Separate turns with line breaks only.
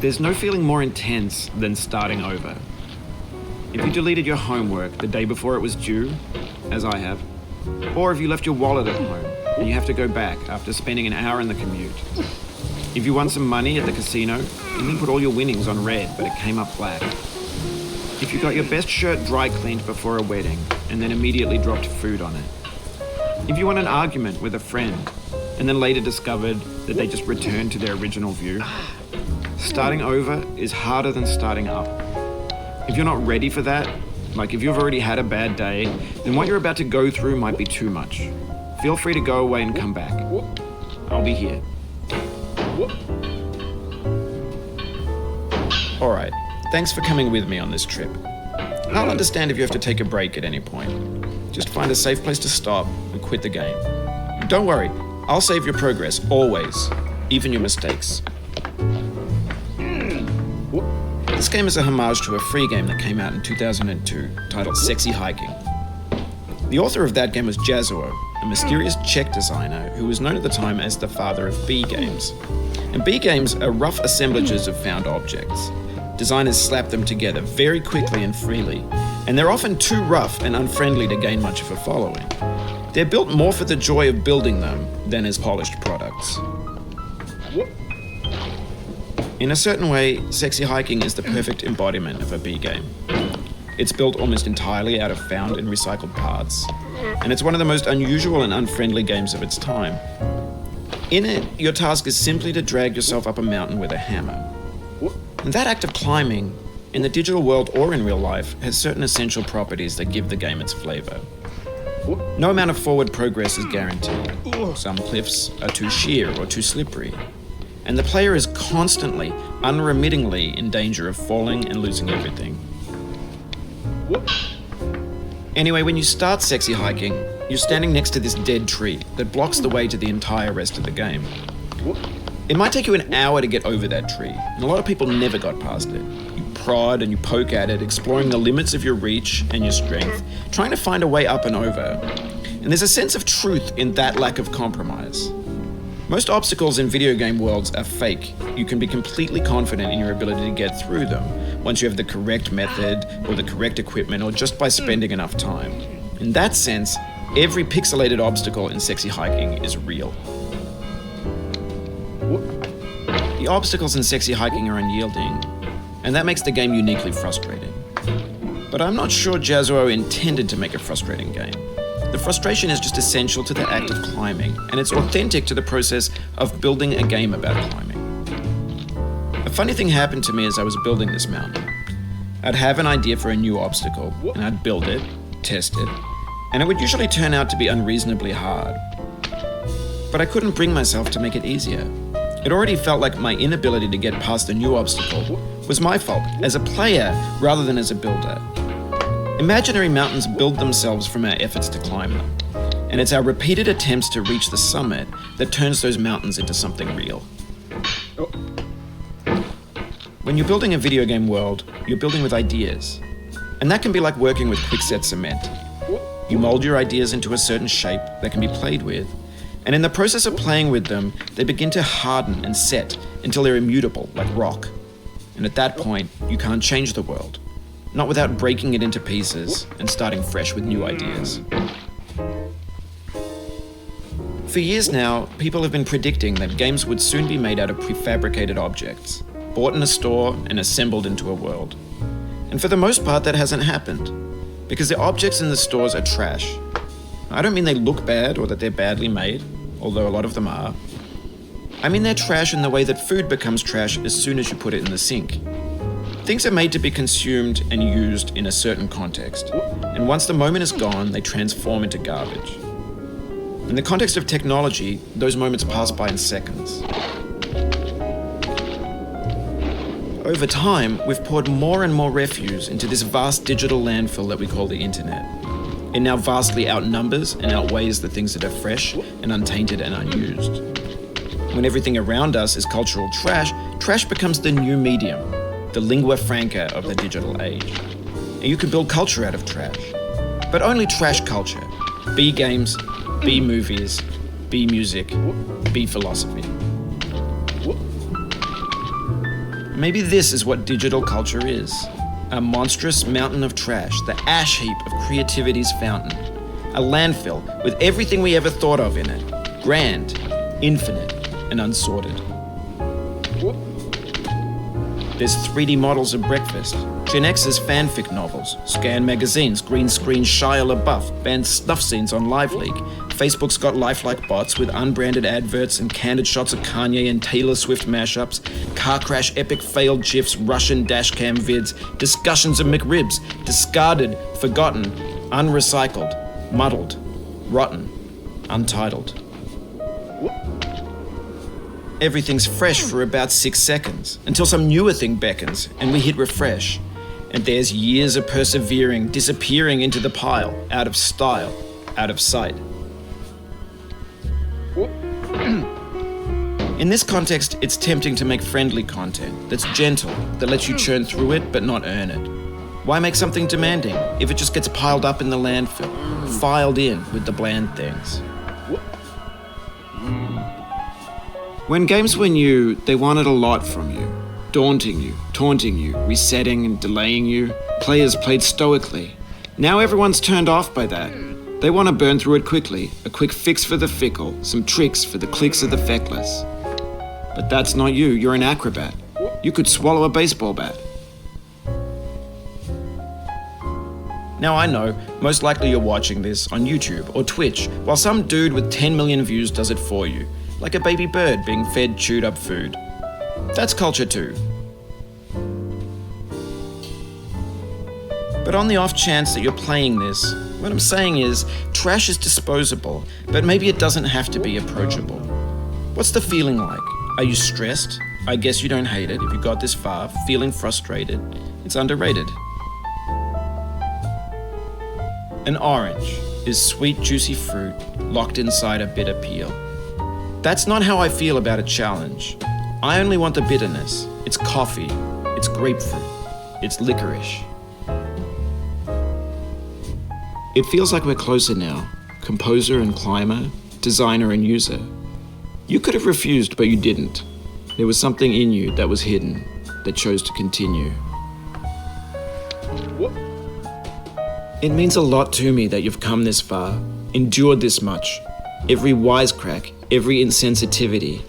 There's no feeling more intense than starting over. If you deleted your homework the day before it was due, as I have, or if you left your wallet at home and you have to go back after spending an hour in the commute. If you won some money at the casino and then put all your winnings on red but it came up black. If you got your best shirt dry cleaned before a wedding and then immediately dropped food on it. If you won an argument with a friend and then later discovered that they just returned to their original view. Starting over is harder than starting up. If you're not ready for that, like if you've already had a bad day, then what you're about to go through might be too much. Feel free to go away and come back. I'll be here. Alright, thanks for coming with me on this trip. I'll understand if you have to take a break at any point. Just find a safe place to stop and quit the game. Don't worry, I'll save your progress, always, even your mistakes. This game is a homage to a free game that came out in 2002, titled Sexy Hiking. The author of that game was Jazuo, a mysterious Czech designer who was known at the time as the father of B games. And B games are rough assemblages of found objects. Designers slap them together very quickly and freely, and they're often too rough and unfriendly to gain much of a following. They're built more for the joy of building them than as polished products. In a certain way, Sexy Hiking is the perfect embodiment of a B game. It's built almost entirely out of found and recycled parts, and it's one of the most unusual and unfriendly games of its time. In it, your task is simply to drag yourself up a mountain with a hammer. And that act of climbing, in the digital world or in real life, has certain essential properties that give the game its flavor. No amount of forward progress is guaranteed. Some cliffs are too sheer or too slippery. And the player is constantly, unremittingly in danger of falling and losing everything. Anyway, when you start Sexy Hiking, you're standing next to this dead tree that blocks the way to the entire rest of the game. It might take you an hour to get over that tree, and a lot of people never got past it. You prod and you poke at it, exploring the limits of your reach and your strength, trying to find a way up and over. And there's a sense of truth in that lack of compromise. Most obstacles in video game worlds are fake. You can be completely confident in your ability to get through them once you have the correct method or the correct equipment or just by spending enough time. In that sense, every pixelated obstacle in Sexy Hiking is real. The obstacles in Sexy Hiking are unyielding, and that makes the game uniquely frustrating. But I'm not sure Jazuo intended to make a frustrating game. The frustration is just essential to the act of climbing, and it's authentic to the process of building a game about climbing. A funny thing happened to me as I was building this mountain. I'd have an idea for a new obstacle, and I'd build it, test it, and it would usually turn out to be unreasonably hard. But I couldn't bring myself to make it easier. It already felt like my inability to get past a new obstacle was my fault as a player rather than as a builder. Imaginary mountains build themselves from our efforts to climb them, and it's our repeated attempts to reach the summit that turns those mountains into something real. When you're building a video game world, you're building with ideas, and that can be like working with quickset cement. You mold your ideas into a certain shape that can be played with, and in the process of playing with them, they begin to harden and set until they're immutable, like rock. And at that point, you can't change the world. Not without breaking it into pieces and starting fresh with new ideas. For years now, people have been predicting that games would soon be made out of prefabricated objects, bought in a store and assembled into a world. And for the most part, that hasn't happened, because the objects in the stores are trash. I don't mean they look bad or that they're badly made, although a lot of them are. I mean they're trash in the way that food becomes trash as soon as you put it in the sink. Things are made to be consumed and used in a certain context, and once the moment is gone, they transform into garbage. In the context of technology, those moments pass by in seconds. Over time, we've poured more and more refuse into this vast digital landfill that we call the internet. It now vastly outnumbers and outweighs the things that are fresh and untainted and unused. When everything around us is cultural trash, trash becomes the new medium, the lingua franca of the digital age. And you can build culture out of trash, but only trash culture. B games, B movies, B music, B philosophy. Maybe this is what digital culture is. A monstrous mountain of trash, the ash heap of creativity's fountain. A landfill with everything we ever thought of in it. Grand, infinite, and unsorted. There's 3D models of breakfast, Gen X's fanfic novels, scan magazines, green screen Shia LaBeouf, banned snuff scenes on LiveLeak. Facebook's got lifelike bots with unbranded adverts and candid shots of Kanye and Taylor Swift mashups, car crash epic failed GIFs, Russian dashcam vids, discussions of McRibs, discarded, forgotten, unrecycled, muddled, rotten, untitled. Everything's fresh for about 6 seconds, until some newer thing beckons, and we hit refresh. And there's years of persevering, disappearing into the pile, out of style, out of sight. In this context, it's tempting to make friendly content that's gentle, that lets you churn through it but not earn it. Why make something demanding if it just gets piled up in the landfill, filed in with the bland things? When games were new, they wanted a lot from you. Daunting you, taunting you, resetting and delaying you. Players played stoically. Now everyone's turned off by that. They want to burn through it quickly, a quick fix for the fickle, some tricks for the clicks of the feckless. But that's not you, you're an acrobat. You could swallow a baseball bat. Now I know, most likely you're watching this on YouTube or Twitch, while some dude with 10 million views does it for you. Like a baby bird being fed chewed up food. That's culture too. But on the off chance that you're playing this, what I'm saying is, trash is disposable, but maybe it doesn't have to be approachable. What's the feeling like? Are you stressed? I guess you don't hate it if you got this far, feeling frustrated. It's underrated. An orange is sweet, juicy fruit locked inside a bitter peel. That's not how I feel about a challenge. I only want the bitterness. It's coffee, it's grapefruit, it's licorice. It feels like we're closer now, composer and climber, designer and user. You could have refused, but you didn't. There was something in you that was hidden, that chose to continue. It means a lot to me that you've come this far, endured this much. Every wisecrack, every insensitivity,